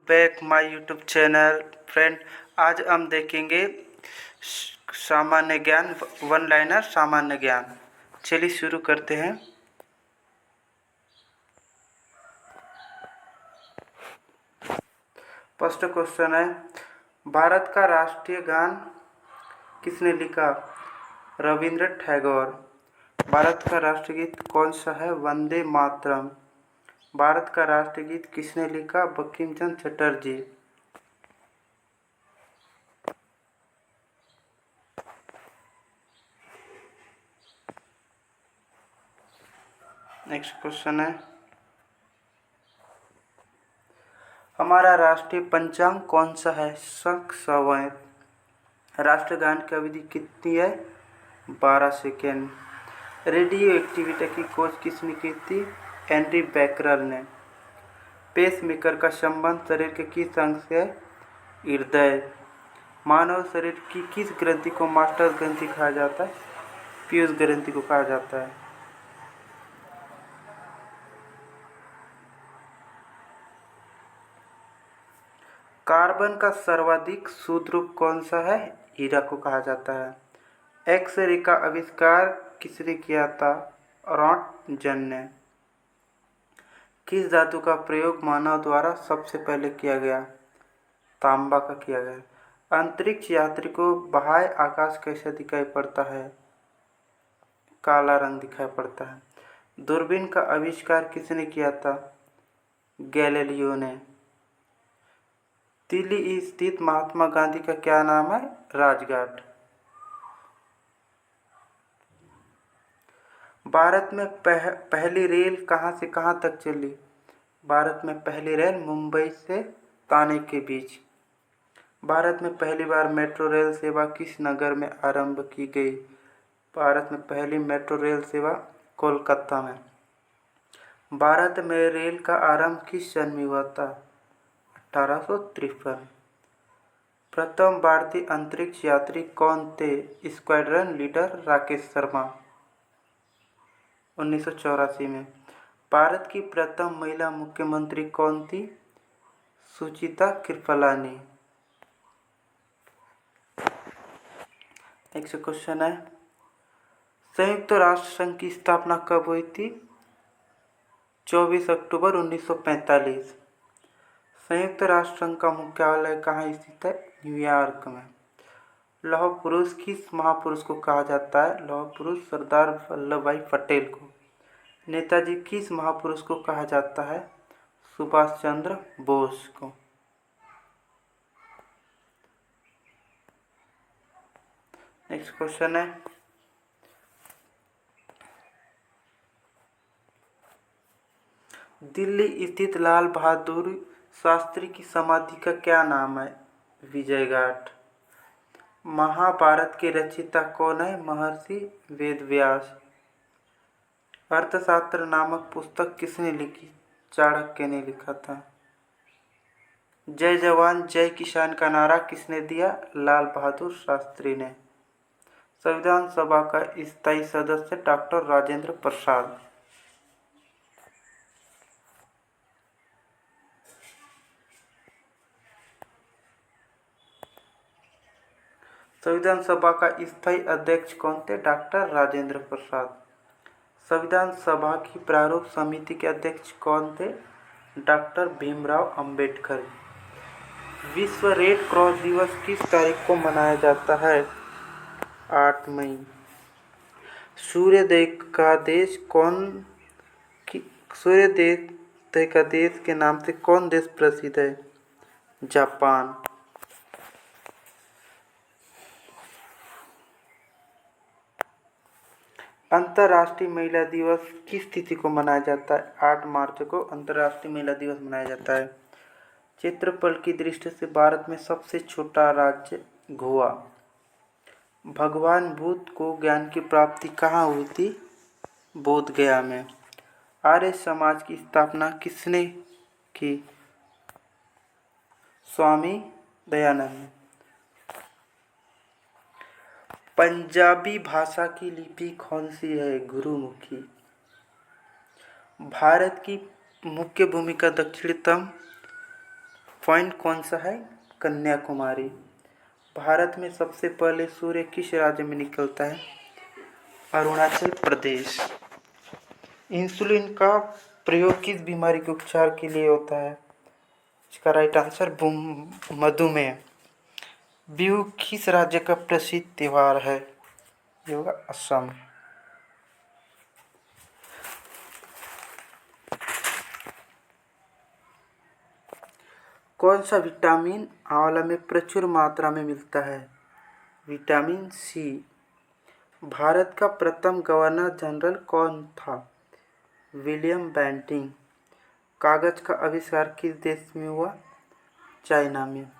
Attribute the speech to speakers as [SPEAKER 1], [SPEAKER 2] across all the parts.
[SPEAKER 1] Back my YouTube channel friend. आज हम देखेंगे सामान्य ज्ञान, वन लाइनर सामान्य ज्ञान। चलिए शुरू करते हैं। फर्स्ट क्वेश्चन है, भारत का राष्ट्रीय गान किसने लिखा? रविंद्रनाथ टैगोर। भारत का राष्ट्रगीत कौन सा है? वंदे मातरम। भारत का राष्ट्रगीत किसने लिखा? बंकिम चंद्र चटर्जी। नेक्स्ट क्वेश्चन है, हमारा राष्ट्रीय पंचांग कौन सा है? शक सवय। राष्ट्रगान की अवधि कितनी है? 12 सेकेंड। रेडियो एक्टिविटी की खोज किसने की थी? हेनरी बैकरल ने। पेसमेकर का संबंध शरीर के किस अंग से है? हृदय। मानव शरीर की किस ग्रंथि को मास्टर ग्रंथि कहा जाता है? पीयूष ग्रंथि को कहा जाता है। कार्बन का सर्वाधिक शुद्ध रूप कौन सा है? हीरा को कहा जाता है। एक्स-रे का आविष्कार किसने किया था? रॉन्टजन ने। किस धातु का प्रयोग मानव द्वारा सबसे पहले किया गया? तांबा का किया गया। अंतरिक्ष यात्री को बाह्य आकाश कैसे दिखाई पड़ता है? काला रंग दिखाई पड़ता है। दूरबीन का आविष्कार किसने किया था? गैलीलियो ने। दिल्ली स्थित महात्मा गांधी का क्या नाम है? राजघाट। भारत में पहली रेल कहां से कहां तक चली? भारत में पहली रेल मुंबई से ठाणे के बीच। भारत में पहली बार मेट्रो रेल सेवा किस नगर में आरंभ की गई? भारत में पहली मेट्रो रेल सेवा कोलकाता में। भारत में रेल का आरंभ किस सन में हुआ था? 1853। प्रथम भारतीय अंतरिक्ष यात्री कौन थे? Squadron leader Rakesh Sharma. 1984 में। भारत की प्रथम महिला मुख्यमंत्री कौन थी? सुचिता कृपलानी। नेक्स्ट क्वेश्चन है, संयुक्त राष्ट्र संघ की स्थापना कब हुई थी? 24 अक्टूबर 1945। संयुक्त राष्ट्र संघ का मुख्यालय कहाँ स्थित है? न्यूयॉर्क में। लौह पुरुष किस महापुरुष को कहा जाता है? लौह पुरुष सरदार वल्लभ भाई पटेल को। नेताजी किस महापुरुष को कहा जाता है? सुभाष चंद्र बोस को। नेक्स्ट क्वेश्चन है, दिल्ली स्थित लाल बहादुर शास्त्री की समाधि का क्या नाम है? विजय घाट। महाभारत के रचयिता कौन है? महर्षि वेदव्यास। अर्थशास्त्र नामक पुस्तक किसने लिखी? चाणक्य ने लिखा था। जय जवान जय किसान का नारा किसने दिया? लाल बहादुर शास्त्री ने। संविधान सभा का स्थायी सदस्य डॉक्टर राजेंद्र प्रसाद। संविधान सभा का स्थायी अध्यक्ष कौन थे? डॉक्टर राजेंद्र प्रसाद। संविधान सभा की प्रारूप समिति के अध्यक्ष कौन थे? डॉक्टर भीमराव अंबेडकर। विश्व रेड क्रॉस दिवस किस तारीख को मनाया जाता है? 8 मई। सूर्योदय का देश सूर्योदय का देश के नाम से कौन देश प्रसिद्ध है? जापान। अंतर्राष्ट्रीय महिला दिवस किस तिथि को मनाया जाता है? 8 मार्च को अंतर्राष्ट्रीय महिला दिवस मनाया जाता है। क्षेत्रफल की दृष्टि से भारत में सबसे छोटा राज्य गोवा। भगवान बुद्ध को ज्ञान की प्राप्ति कहाँ हुई थी? बोध गया में। आर्य समाज की स्थापना किसने की? स्वामी दयानंद। पंजाबी भाषा की लिपि कौन सी है? गुरुमुखी। भारत की मुख्य भूमिका दक्षिणतम पॉइंट कौन सा है? कन्याकुमारी। भारत में सबसे पहले सूर्य किस राज्य में निकलता है? अरुणाचल प्रदेश। इंसुलिन का प्रयोग किस बीमारी के उपचार के लिए होता है? इसका राइट आंसर मधुमेह। बिहू किस राज्य का प्रसिद्ध त्योहार है? ये होगा असम। कौन सा विटामिन आंवला में प्रचुर मात्रा में मिलता है? Vitamin C. भारत का प्रथम गवर्नर जनरल कौन था? William Bentinck. कागज का आविष्कार किस देश में हुआ? चाइना में।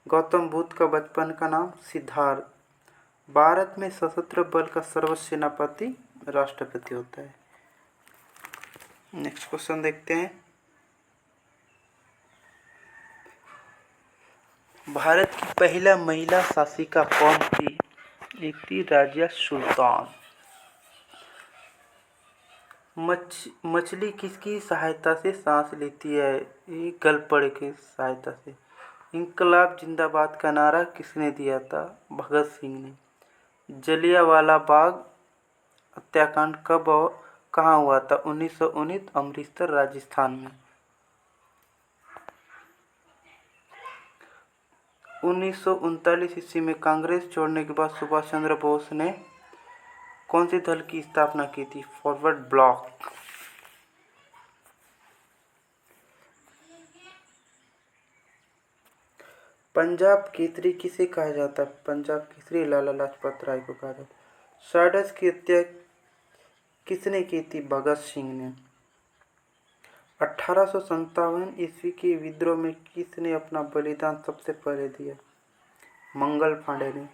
[SPEAKER 1] गौतम बुद्ध का बचपन का नाम? सिद्धार्थ। भारत में सशस्त्र बल का सर्वोच्च सेनापति राष्ट्रपति होता है। नेक्स्ट क्वेश्चन देखते हैं। भारत की पहला महिला शासिका कौन थी? एक थी राजिया सुल्तान। मछली किसकी सहायता से सांस लेती है? ये गलपड़ की सहायता से। इंकलाब जिंदाबाद का नारा किसने दिया था? भगत सिंह ने। जलियांवाला बाग हत्याकांड कब और कहाँ हुआ था? 1919 अमृतसर राजस्थान में। 1939 ईस्वी में कांग्रेस छोड़ने के बाद सुभाष चंद्र बोस ने कौन से दल की स्थापना की थी? Forward block. पंजाब केसरी किसे कहा जाता है? पंजाब केसरी लाला लाजपत राय को कहा जाता है। साइडस की हत्या किसने की थी? भगत सिंह ने। 1857 ईस्वी के विद्रोह में किसने अपना बलिदान सबसे पहले दिया? मंगल पांडे ने।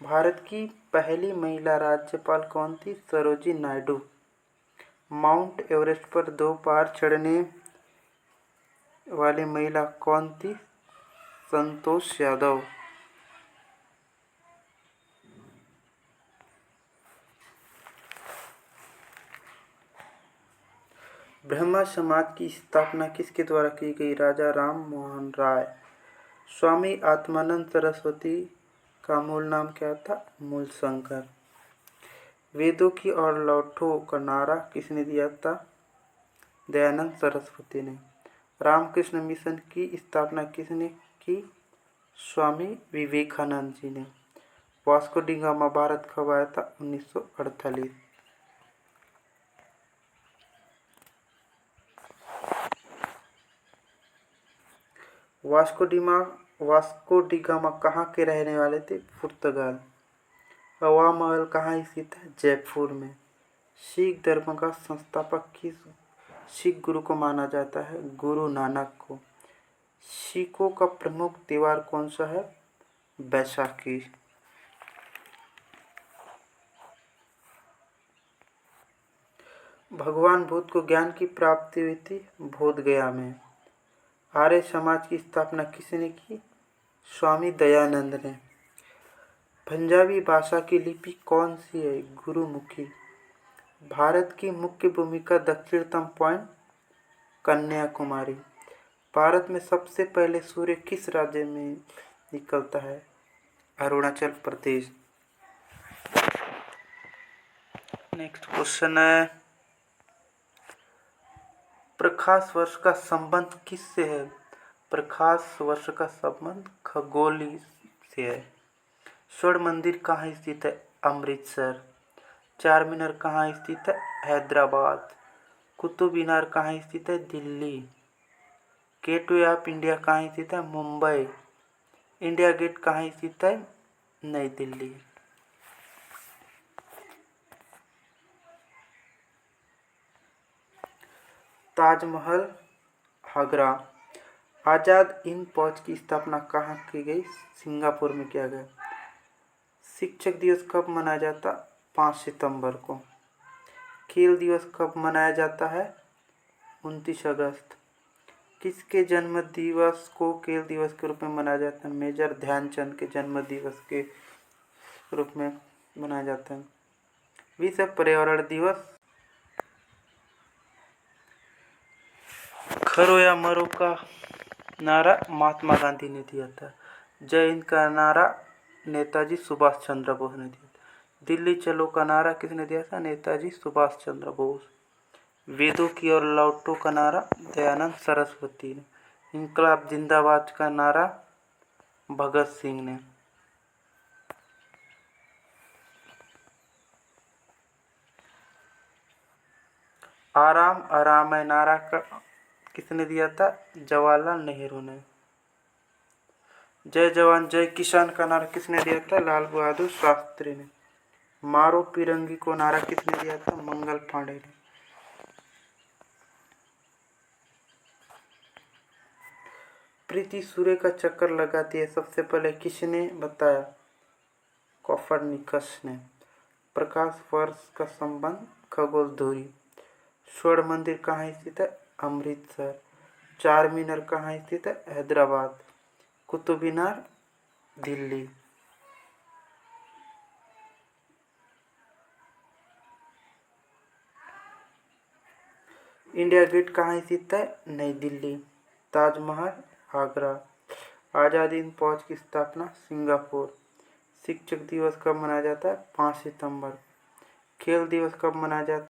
[SPEAKER 1] भारत की पहली महिला राज्यपाल कौन थी? सरोजिनी नायडू। माउंट एवरेस्ट पर 2 बार चढ़ने वाली महिला कौन थी? संतोष यादव। ब्रह्मा समाज की स्थापना किसके द्वारा की गई? राजा राम मोहन राय। स्वामी आत्मानंद सरस्वती का मूल नाम क्या था? मूलशंकर। वेदों की ओर लौटो का नारा किसने दिया था? दयानंद सरस्वती ने। रामकृष्ण मिशन की स्थापना किसने की? स्वामी विवेकानंद जी ने। वास्को डी गामा भारत कब आया था? 1948। वास्को डी गामा कहाँ के रहने वाले थे? पुर्तगाल। हवा महल कहाँ स्थित है? जयपुर में। सिख धर्म का संस्थापक किस सिख गुरु को माना जाता है? गुरु नानक को। सिखों का प्रमुख त्योहार कौन सा है? बैसाखी। भगवान बुद्ध को ज्ञान की प्राप्ति हुई थी? बोध गया में। आर्य समाज की स्थापना किसने की? स्वामी दयानंद ने। पंजाबी भाषा की लिपि कौन सी है? गुरुमुखी। भारत की मुख्य भूमिका दक्षिणतम पॉइंट? कन्याकुमारी। भारत में सबसे पहले सूर्य किस राज्य में निकलता है? अरुणाचल प्रदेश। नेक्स्ट क्वेश्चन है, प्रकाश वर्ष का संबंध किससे है? प्रकाश वर्ष का संबंध खगोली से है। स्वर्ण मंदिर कहाँ स्थित है? अमृतसर। चार मीनार कहाँ स्थित है? हैदराबाद। कुतुब मीनार कहाँ स्थित है? दिल्ली। गेटवे ऑफ इंडिया कहाँ स्थित है? मुंबई। इंडिया गेट कहाँ स्थित है? नई दिल्ली। ताजमहल आगरा। आज़ाद हिंद फौज की स्थापना कहाँ की गई? सिंगापुर में किया गया। शिक्षक दिवस कब मनाया जाता? 5 सितंबर को। खेल दिवस कब मनाया जाता है? 29 अगस्त। किसके जन्म दिवस को खेल दिवस के रूप में मनाया जाता है? मेजर ध्यानचंद के जन्म दिवस के रूप में मनाया जाता है। विश्व पर्यावरण दिवस। खरो या मरो का नारा महात्मा गांधी ने दिया था। जय हिंद का नारा नेताजी सुभाष चंद्र बोस ने दिया था। दिल्ली चलो का नारा किसने दिया था? नेताजी सुभाष चंद्र बोस। वेदों की ओर लौटो का नारा दयानंद सरस्वती ने। इंकलाब जिंदाबाद का नारा भगत सिंह ने। आराम आराम है नारा का किसने दिया था? जवाहरलाल नेहरू ने। जय जवान जय किसान का नारा किसने दिया था? लाल बहादुर शास्त्री ने। मारो पिरंगी को नारा किसने दिया था? मंगल पांडे ने। पृथ्वी सूर्य का चक्कर लगाती है सबसे पहले किसने बताया? कोपरनिकस ने। प्रकाश वर्ष का संबंध खगोल धुरी। स्वर्ण मंदिर कहाँ स्थित है? अमृतसर। चार मीनार कहाँ स्थित है? हैदराबाद। कुतुब मीनार दिल्ली। इंडिया गेट कहाँ स्थित है? नई दिल्ली। ताजमहल आगरा। आज़ादी हिंद फौज की स्थापना सिंगापुर। शिक्षक दिवस कब मनाया जाता है? 5 सितंबर। खेल दिवस कब मनाया जाता है?